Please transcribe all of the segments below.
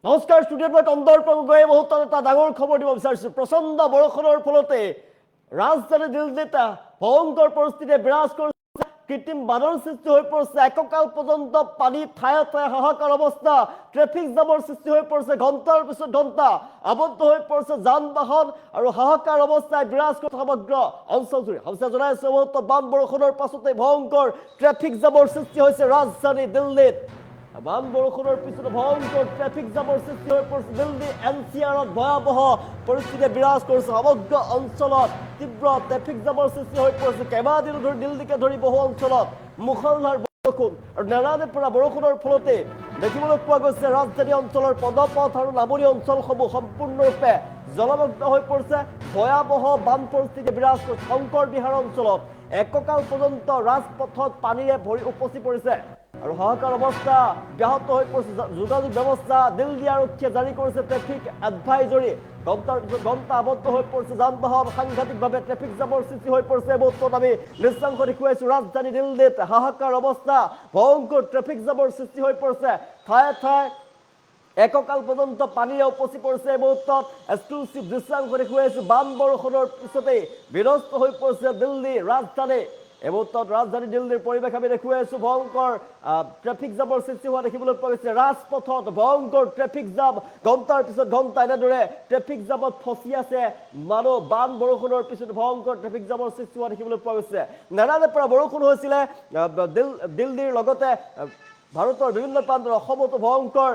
নমস্কাৰ ষ্টুডিঅ'ত মই কন্দৰ্প গগৈয়ে মুহূৰ্তত এটা ডাঙৰ খবৰ দিব বিচাৰিছোঁ। প্ৰচণ্ড বৰষুণৰ ফলতে ৰাজধানী দিল্লীত ভয়ংকৰ পৰিস্থিতিয়ে বিৰাজ কৰিছে। কৃত্ৰিম বানৰ সৃষ্টি হৈ পৰিছে। এককাল পৰ্যন্ত পানী ঠায়ে ঠায়ে হাহাকাৰ অৱস্থা। ট্ৰেফিক জামৰ সৃষ্টি হৈ পৰিছে। ঘণ্টাৰ পিছত ঘণ্টা আবদ্ধ হৈ পৰিছে যান বাহন আৰু হাহাকাৰ অৱস্থাই বিৰাজ কৰি সমগ্ৰ অঞ্চলজুৰি। সঁচা জনাইছে মুহূৰ্তত বান বৰষুণৰ পাছতে ভয়ংকৰ ট্ৰেফিক জামৰ সৃষ্টি হৈছে ৰাজধানী দিল্লীত। বান বৰষুণৰ পিছতে ভয়ংকৰ ট্ৰেফিক জামৰ সৃষ্টি হৈ পৰিছে দিল্লী এনচিআৰত। ভয়াৱহ পৰিস্থিতিয়ে বিৰাজ কৰিছে সমগ্ৰ অঞ্চলত। তীব্ৰ ট্ৰেফিক জামৰ সৃষ্টি হৈ পৰিছে। কেইবাদিনো ধৰি দিল্লীকে ধৰি বহু অঞ্চলত মুষলধাৰ বৰষুণ আৰু নেৰানে পৰা বৰষুণৰ ফলতে দেখিবলৈ পোৱা গৈছে ৰাজধানী অঞ্চলৰ পদপথ আৰু নামনি অঞ্চলসমূহ সম্পূৰ্ণৰূপে জলমগ্ন হৈ পৰিছে। ভয়াৱহ বান পৰিস্থিতি বিৰাজ কৰিছে শংকৰ বিহাৰ অঞ্চলত। এককাল পৰ্যন্ত ৰাজপথত পানীৰে ভৰি উপচি পৰিছে আৰু হাহাকাৰ অৱস্থা ব্যাহত হৈ পৰিছে। যোগাযোগ ব্যৱস্থা দিল্লী আৰক্ষীয়ে জাৰি কৰিছে ট্ৰেফিক এডভাইজৰী। ঘণ্টাৰ পিছত ঘণ্টা আবদ্ধ হৈ পৰিছে যান বাহন। সাংঘাতিকভাৱে ট্ৰেফিক জামৰ সৃষ্টি হৈ পৰিছে। মুহূৰ্তত আমি দৃশ্যাংশ দেখুৱাইছোঁ ৰাজধানী দিল্লীত হাহাকাৰ অৱস্থা। ভয়ংকৰ ট্ৰেফিক জামৰ সৃষ্টি হৈ পৰিছে। ঠায়ে ঠায়ে এককাল পৰ্যন্ত পানীৰে উপচি পৰিছে। এই মুহূৰ্তত এক্সক্লুচিভ দৃশ্যাংশ দেখুৱাইছোঁ। বান বৰষুণৰ পিছতেই বিধ্বস্ত হৈ পৰিছে দিল্লী ৰাজধানী। এই মুহূৰ্তত ৰাজধানী দিল্লীৰ পৰিৱেশ আমি দেখুৱাইছোঁ। ভয়ংকৰ ট্ৰেফিক জামৰ সৃষ্টি হোৱা দেখিবলৈ পোৱা গৈছে। ৰাজপথত ভয়ংকৰ ট্ৰেফিক জাম। ঘণ্টাৰ পিছত ঘণ্টা এনেদৰে ট্ৰেফিক জামত ফচি আছে মানুহ। বান বৰষুণৰ পিছত ভয়ংকৰ ট্ৰেফিক জামৰ সৃষ্টি হোৱা দেখিবলৈ পোৱা গৈছে। নেৰানে পৰা বৰষুণ হৈছিলে দিল্লীৰ লগতে ভাৰতৰ বিভিন্ন প্ৰান্তত। অসমতো ভয়ংকৰ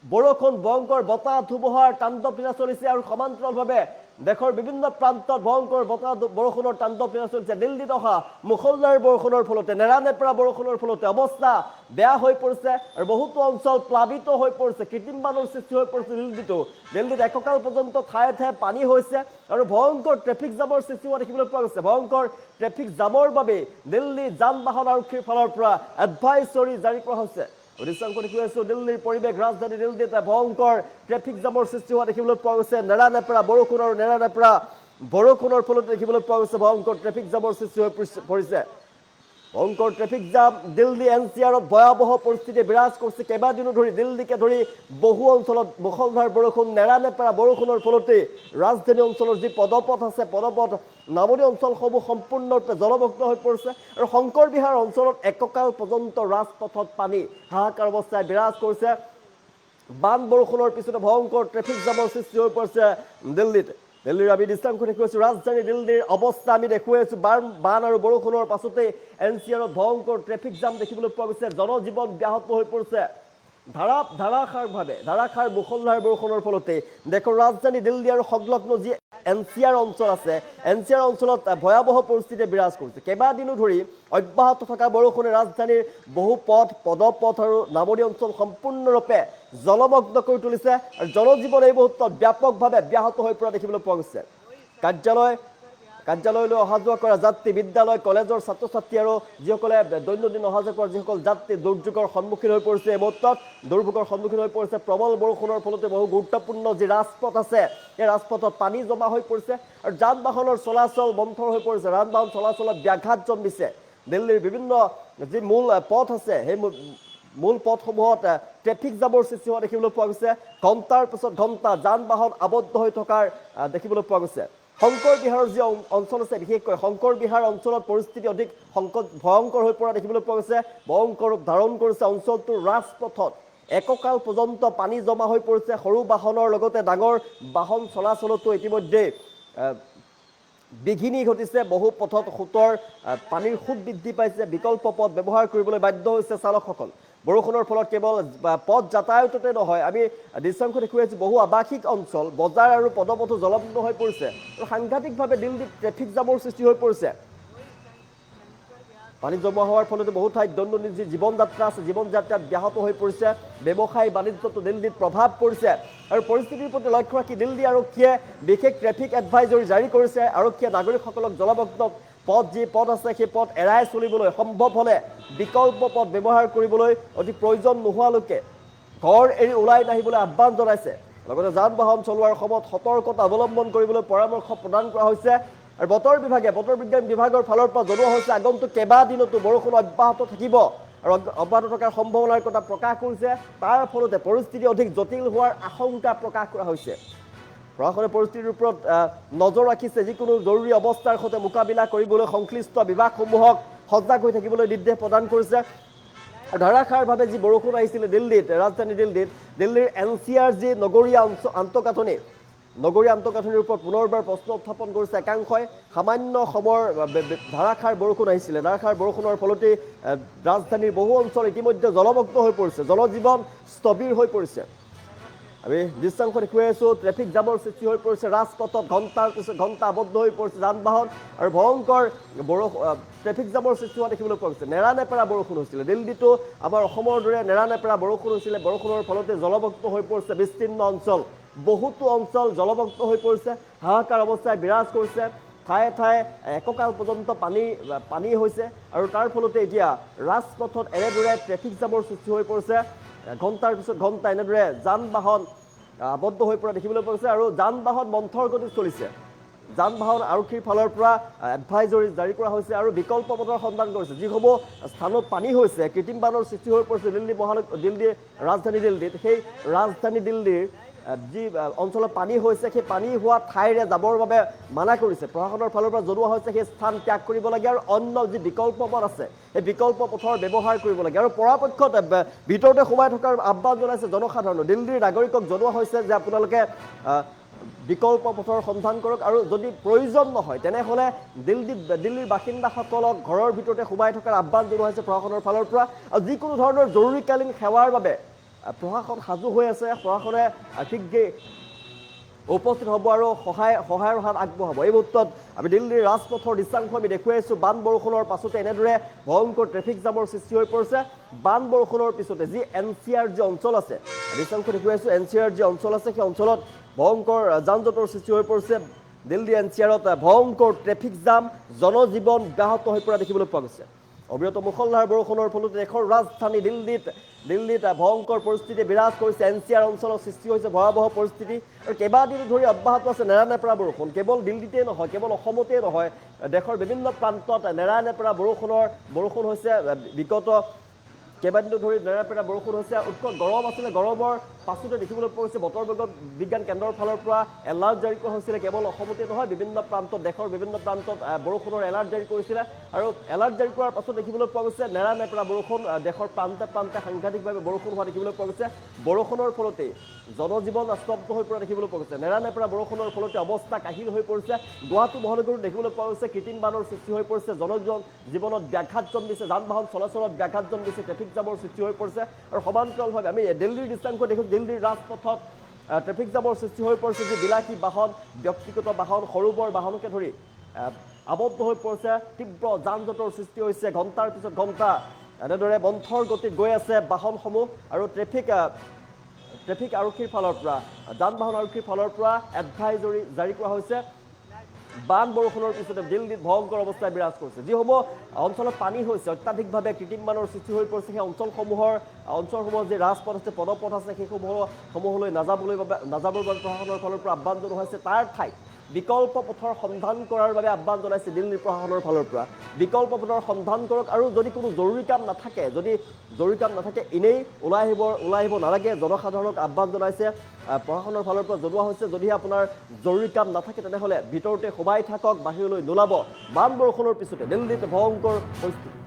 বৰষুণ ভয়ংকৰ বতাহ ধুমুহাৰ তাণ্ডৱ লীলা চলিছে আৰু সমান্তৰালভাৱে দেশৰ বিভিন্ন প্ৰান্তত ভয়ংকৰ বতাহ বৰষুণৰ তাণ্ডৱ লীলা চলিছে। দিল্লীত অহা মুষলধাৰ বৰষুণৰ ফলতে নেৰানে পৰা বৰষুণৰ ফলতে অৱস্থা বেয়া হৈ পৰিছে আৰু বহুতো অঞ্চল প্লাবিত হৈ পৰিছে। কৃত্ৰিম বানৰ সৃষ্টি হৈ পৰিছে দিল্লীত এককাল পৰ্যন্ত ঠায়ে ঠায়ে পানী হৈছে আৰু ভয়ংকৰ ট্ৰেফিক জামৰ সৃষ্টি হোৱা দেখিবলৈ পোৱা গৈছে। ভয়ংকৰ ট্ৰেফিক জামৰ বাবে দিল্লী যান বাহন আৰক্ষীৰ ফালৰ পৰা এডভাইজৰী জাৰি কৰা হৈছে। দৃশ্যাংশ দেখুৱাইছোঁ দিল্লীৰ পৰিৱেশ। ৰাজধানী দিল্লীত ভয়ংকৰ ট্ৰেফিক জামৰ সৃষ্টি হোৱা দেখিবলৈ পোৱা গৈছে। নেৰানে পৰা বৰষুণ আৰু নেৰানে পৰা বৰষুণৰ ফলত দেখিবলৈ পোৱা গৈছে ভয়ংকৰ ট্ৰেফিক জামৰ সৃষ্টি হৈ পৰিছে। ভয়ংকৰ ট্ৰেফিক জাম দিল্লী এনচিআৰত ভয়াৱহ পৰিস্থিতি বিৰাজ কৰিছে। কেইবাদিনো ধৰি দিল্লীকে ধৰি বহু অঞ্চলত মুষলধাৰ বৰষুণ। নেৰানে পৰা বৰষুণৰ ফলতে ৰাজধানী অঞ্চলৰ যি পদপথ আছে পদপথ নামনি অঞ্চলসমূহ সম্পূৰ্ণৰূপে জলমগ্ন হৈ পৰিছে আৰু শংকৰ বিহাৰ অঞ্চলত এককাল পৰ্যন্ত ৰাজপথত পানী হাহাকাৰ অৱস্থাই বিৰাজ কৰিছে। বান বৰষুণৰ পিছতে ভয়ংকৰ ট্ৰেফিক জামৰ সৃষ্টি হৈ পৰিছে দিল্লীত। দিল্লীৰ আমি দৃশ্যাংশ দেখুৱাইছোঁ। ৰাজধানী দিল্লীৰ অৱস্থা আমি দেখুৱাইছোঁ। বান আৰু বৰষুণৰ পাছতে এনচিআৰত ভয়ংকৰ ট্ৰেফিক জাম দেখিবলৈ পোৱা গৈছে। জনজীৱন ব্যাহত হৈ পৰিছে ধাৰাসাৰ মুষলধাৰ বৰষুণৰ ফলতে দেশৰ ৰাজধানী দিল্লী আৰু সংলগ্ন যি এনচিআৰ অঞ্চল আছে এনচিআৰ অঞ্চলত ভয়াৱহ পৰিস্থিতিয়ে বিৰাজ কৰিছে। কেইবাদিনো ধৰি অব্যাহত থকা বৰষুণে ৰাজধানীৰ বহু পদপথ আৰু নামনি অঞ্চল সম্পূৰ্ণৰূপে জলমগ্ন কৰি তুলিছে আৰু জনজীৱন এই মুহূৰ্তত ব্যাপকভাৱে ব্যাহত হৈ পৰা দেখিবলৈ পোৱা গৈছে। কাৰ্যালয়লৈ অহা যোৱা কৰা যাত্ৰী, বিদ্যালয় কলেজৰ ছাত্ৰ ছাত্ৰী আৰু যিসকলে দৈনন্দিন অহা যোৱা কৰা যিসকল যাত্ৰী দুৰ্যোগৰ সন্মুখীন হৈ পৰিছে। এই মুহূৰ্তত দুৰ্ভোগৰ সন্মুখীন হৈ পৰিছে। প্ৰবল বৰষুণৰ ফলতে বহু গুৰুত্বপূৰ্ণ যি ৰাজপথ আছে এই ৰাজপথত পানী জমা হৈ পৰিছে আৰু যান বাহনৰ চলাচল মন্থৰ হৈ পৰিছে। যান বাহন চলাচলত ব্যাঘাত জন্মিছে। দিল্লীৰ বিভিন্ন যি মূল পথ আছে সেই মূল পথসমূহত ট্ৰেফিক জামৰ সৃষ্টি হোৱা দেখিবলৈ পোৱা গৈছে। ঘণ্টাৰ পিছত ঘণ্টা যান বাহন আবদ্ধ হৈ থকাৰ দেখিবলৈ পোৱা গৈছে। শংকৰ বিহাৰৰ যি অঞ্চল আছে বিশেষকৈ শংকৰ বিহাৰ অঞ্চলত পৰিস্থিতি অধিক ভয়ংকৰ হৈ পৰা দেখিবলৈ পোৱা গৈছে। ভয়ংকৰ ৰূপ ধাৰণ কৰিছে অঞ্চলটোৰ ৰাজপথত। এককাল পৰ্যন্ত পানী জমা হৈ পৰিছে। সৰু বাহনৰ লগতে ডাঙৰ বাহন চলাচলতো ইতিমধ্যে বিঘিনি ঘটিছে। বহু পথত সোঁতৰ পানীৰ সোঁত বৃদ্ধি পাইছে। বিকল্প পথ ব্যৱহাৰ কৰিবলৈ বাধ্য হৈছে চালকসকল। বৰষুণৰ ফলত কেৱল পথ যাতায়াততে নহয় আমি দৃশ্যাংশ দেখুৱাইছোঁ বহু আৱাসিক অঞ্চল বজাৰ আৰু পদপথো জলমগ্ন হৈ পৰিছে আৰু সাংঘাতিকভাৱে দিল্লীত ট্ৰেফিক জামৰ সৃষ্টি হৈ পৰিছে। পানী জমা হোৱাৰ ফলতে বহু ঠাইত দৈনন্দিন যি জীৱন যাত্ৰা আছে জীৱন যাত্ৰাত ব্যাহত হৈ পৰিছে। ব্যৱসায় বাণিজ্যতো দিল্লীত প্ৰভাৱ পৰিছে আৰু পৰিস্থিতিৰ প্ৰতি লক্ষ্য ৰাখি দিল্লী আৰক্ষীয়ে বিশেষ ট্ৰেফিক এডভাইজৰী জাৰি কৰিছে। আৰক্ষীয়ে নাগৰিকসকলক জলমগ্ন যি পথ আছে সেই পথ এৰাই চলিবলৈ সম্ভৱ হ'লে বিকল্প পথ ব্যৱহাৰ কৰিবলৈ অতি প্ৰয়োজন নোহোৱালৈকে ঘৰ এৰি ওলাই নাহিবলৈ আহ্বান জনাইছে। লগতে যান বাহন চলোৱাৰ সময়ত সতৰ্কতা অৱলম্বন কৰিবলৈ পৰামৰ্শ প্ৰদান কৰা হৈছে। আৰু বতৰ বিজ্ঞান বিভাগৰ ফালৰ পৰা জনোৱা হৈছে আগন্তুক কেইবাদিনতো বৰষুণ অব্যাহত থাকিব। আৰু অব্যাহত থকাৰ সম্ভাৱনাৰ কথা প্ৰকাশ কৰিছে তাৰ ফলতে পৰিস্থিতি অধিক জটিল হোৱাৰ আশংকা প্ৰকাশ কৰা হৈছে প্ৰশাসনে পৰিস্থিতিৰ ওপৰত নজৰ ৰাখিছে যিকোনো জৰুৰী অৱস্থাৰ সৈতে মোকাবিলা কৰিবলৈ সংশ্লিষ্ট বিভাগসমূহক সজাগ হৈ থাকিবলৈ নিৰ্দেশ প্ৰদান কৰিছে ধাৰাসাৰভাৱে যি বৰষুণ আহিছিলে দিল্লীত ৰাজধানী দিল্লীৰ NCR যি নগৰীয়া আন্তঃগাঁথনিৰ ওপৰত পুনৰবাৰ প্ৰশ্ন উত্থাপন কৰিছে একাংশই সামান্য সময়ৰ ধাৰাসাৰ বৰষুণ আহিছিলে ধাৰাসাৰ বৰষুণৰ ফলতে ৰাজধানীৰ বহু অঞ্চল ইতিমধ্যে জলমগ্ন হৈ পৰিছে জনজীৱন স্থবিৰ হৈ পৰিছে আমি দৃশ্যাংশ দেখুৱাই আছোঁ ট্ৰেফিক জামৰ সৃষ্টি হৈ পৰিছে ৰাজপথত ঘণ্টাৰ পিছত ঘণ্টা আবদ্ধ হৈ পৰিছে যান বাহন আৰু ভয়ংকৰ ট্ৰেফিক জামৰ সৃষ্টি হোৱা দেখিবলৈ পোৱা গৈছে নেৰানেপেৰা বৰষুণ হৈছিলে দিল্লীতো আমাৰ অসমৰ দৰে নেৰানেপেৰা বৰষুণ হৈছিলে বৰষুণৰ ফলতে জলমগ্ন হৈ পৰিছে বিস্তীৰ্ণ অঞ্চল বহুতো অঞ্চল জলমগ্ন হৈ পৰিছে হাহাকাৰ অৱস্থাই বিৰাজ কৰিছে ঠায়ে ঠায়ে এককাল পৰ্যন্ত পানী হৈছে আৰু তাৰ ফলতে এতিয়া ৰাজপথত এনেদৰে ট্ৰেফিক জামৰ সৃষ্টি হৈ পৰিছে ঘণ্টাৰ পিছত ঘণ্টা এনেদৰে যান বাহন আবদ্ধ হৈ পৰা দেখিবলৈ পোৱা গৈছে আৰু যান বাহন মন্থৰ গতিত চলিছে যান বাহন আৰক্ষীৰ ফালৰ পৰা এডভাইজৰি জাৰি কৰা হৈছে আৰু বিকল্প পথৰ সন্ধান কৰিছে যিসমূহ স্থানত পানী হৈছে কৃত্ৰিম বানৰ সৃষ্টি হৈ পৰিছে দিল্লীৰ ৰাজধানী দিল্লীত সেই ৰাজধানী দিল্লীৰ যি অঞ্চলত পানী হৈছে সেই পানী হোৱা ঠাইৰে যাবৰ বাবে মানা কৰিছে প্ৰশাসনৰ ফালৰ পৰা জনোৱা হৈছে সেই স্থান ত্যাগ কৰিব লাগে আৰু অন্য যি বিকল্প পথ আছে সেই বিকল্প পথৰ ব্যৱহাৰ কৰিব লাগে আৰু পৰাপক্ষত ভিতৰতে সোমাই থকাৰ আহ্বান জনাইছে জনসাধাৰণক দিল্লীৰ নাগৰিকক জনোৱা হৈছে যে আপোনালোকে বিকল্প পথৰ সন্ধান কৰক আৰু যদি প্ৰয়োজন নহয় তেনেহ'লে দিল্লীৰ বাসিন্দাসকলক ঘৰৰ ভিতৰতে সোমাই থকাৰ আহ্বান জনোৱা হৈছে প্ৰশাসনৰ ফালৰ পৰা আৰু যিকোনো ধৰণৰ জৰুৰীকালীন সেৱাৰ বাবে প্ৰশাসন সাজু হৈ আছে প্ৰশাসনে শীঘ্ৰেই উপস্থিত হ'ব আৰু সহায়ৰ হাত আগবঢ়াব এই মুহূৰ্তত আমি দিল্লীৰ ৰাজপথৰ দৃশ্যাংশ আমি দেখুৱাই আছোঁ বান বৰষুণৰ পাছতে এনেদৰে ভয়ংকৰ ট্ৰেফিক জামৰ সৃষ্টি হৈ পৰিছে বান বৰষুণৰ পিছতে যি NCR যি অঞ্চল আছে দৃশ্যাংশ দেখুৱাই আছোঁ NCR যি অঞ্চল আছে সেই অঞ্চলত ভয়ংকৰ যান জঁটৰ সৃষ্টি হৈ পৰিছে দিল্লী NCRত ভয়ংকৰ ট্ৰেফিক জাম জনজীৱন ব্যাহত হৈ পৰা দেখিবলৈ পোৱা গৈছে অবিৰত মুষলধাৰ বৰষুণৰ ফলতে দেশৰ ৰাজধানী দিল্লীত ভয়ংকৰ পৰিস্থিতি বিৰাজ কৰিছে NCR অঞ্চলৰ সৃষ্টি হৈছে ভয়াৱহ পৰিস্থিতি আৰু কেইবাদিনো ধৰি অব্যাহত আছে নেৰানেপেৰা বৰষুণ কেৱল দিল্লীতেই নহয় কেৱল অসমতেই নহয় দেশৰ বিভিন্ন প্ৰান্তত নেৰানেপেৰা বৰষুণ হৈছে বিগত কেইবাদিনো ধৰি নেৰানেপেৰা বৰষুণ হৈছে উৎকট গৰম আছিলে গৰমৰ পাছতে দেখিবলৈ পোৱা গৈছে বতৰ বিজ্ঞান কেন্দ্ৰৰ ফালৰ পৰা এলাৰ্ট জাৰি কৰা হৈছিলে কেৱল অসমতে নহয় বিভিন্ন প্ৰান্তত দেশৰ বিভিন্ন প্ৰান্তত বৰষুণৰ এলাৰ্ট জাৰি কৰিছিলে আৰু এলাৰ্ট জাৰি কৰাৰ পাছত দেখিবলৈ পোৱা গৈছে নেৰানেপেৰা বৰষুণ দেশৰ প্ৰান্তে সাংঘাতিকভাৱে বৰষুণ হোৱা দেখিবলৈ পোৱা গৈছে বৰষুণৰ ফলতে জনজীৱন স্তব্ধ হৈ পৰা দেখিবলৈ পোৱা গৈছে নেৰানেপেৰা বৰষুণৰ ফলতে অৱস্থা কাহিল হৈ পৰিছে গুৱাহাটী মহানগৰীত দেখিবলৈ পোৱা গৈছে কৃত্ৰিম বানৰ সৃষ্টি হৈ পৰিছে জনজীৱনত ব্যাঘাত জন্মিছে যান বাহন চলাচলত ব্যাঘাত জন্মিছে ট্ৰেফিক জামৰ সৃষ্টি হৈ পৰিছে আৰু সমান্তৰালভাৱে আমি দিল্লীৰ দৃশ্যাংশ দেখোঁ দিল্লীৰ ৰাজপথত ট্ৰেফিক জামৰ সৃষ্টি হৈ পৰিছে যি বিলাসী বাহন ব্যক্তিগত বাহন সৰু বৰ বাহনকে ধৰি আবদ্ধ হৈ পৰিছে তীব্ৰ যান জঁটৰ সৃষ্টি হৈছে ঘণ্টাৰ পিছত ঘণ্টা এনেদৰে মন্থৰ গতিত গৈ আছে বাহনসমূহ আৰু ট্ৰেফিক আৰক্ষীৰ ফালৰ পৰা যান বাহন আৰক্ষীৰ ফালৰ পৰা এডভাইজৰি জাৰি কৰা হৈছে বান বৰষুণৰ পিছতে দিল্লীত ভয়ংকৰ অৱস্থাই বিৰাজ কৰিছে যিসমূহ অঞ্চলত পানী হৈছে অত্যাধিকভাৱে কৃত্ৰিম বানৰ সৃষ্টি হৈ পৰিছে সেই অঞ্চলসমূহৰ যি ৰাজপথ আছে পদপথ আছে সেইসমূহলৈ নাযাবৰ বাবে প্ৰশাসনৰ ফালৰ পৰা আহ্বান জনোৱা হৈছে তাৰ ঠাইত বিকল্প পথৰ সন্ধান কৰাৰ বাবে আহ্বান জনাইছে দিল্লী প্ৰশাসনৰ ফালৰ পৰা বিকল্প পথৰ সন্ধান কৰক আৰু যদি কোনো জৰুৰী কাম নাথাকে এনেই ওলাই আহিব নালাগে জনসাধাৰণক আহ্বান জনাইছে প্ৰশাসনৰ ফালৰ পৰা জনোৱা হৈছে যদিহে আপোনাৰ জৰুৰী কাম নাথাকে তেনেহ'লে ভিতৰতে সোমাই থাকক বাহিৰলৈ নোলাব বান বৰষুণৰ পিছতে দিল্লীত ভয়ংকৰ পৰিস্থিতি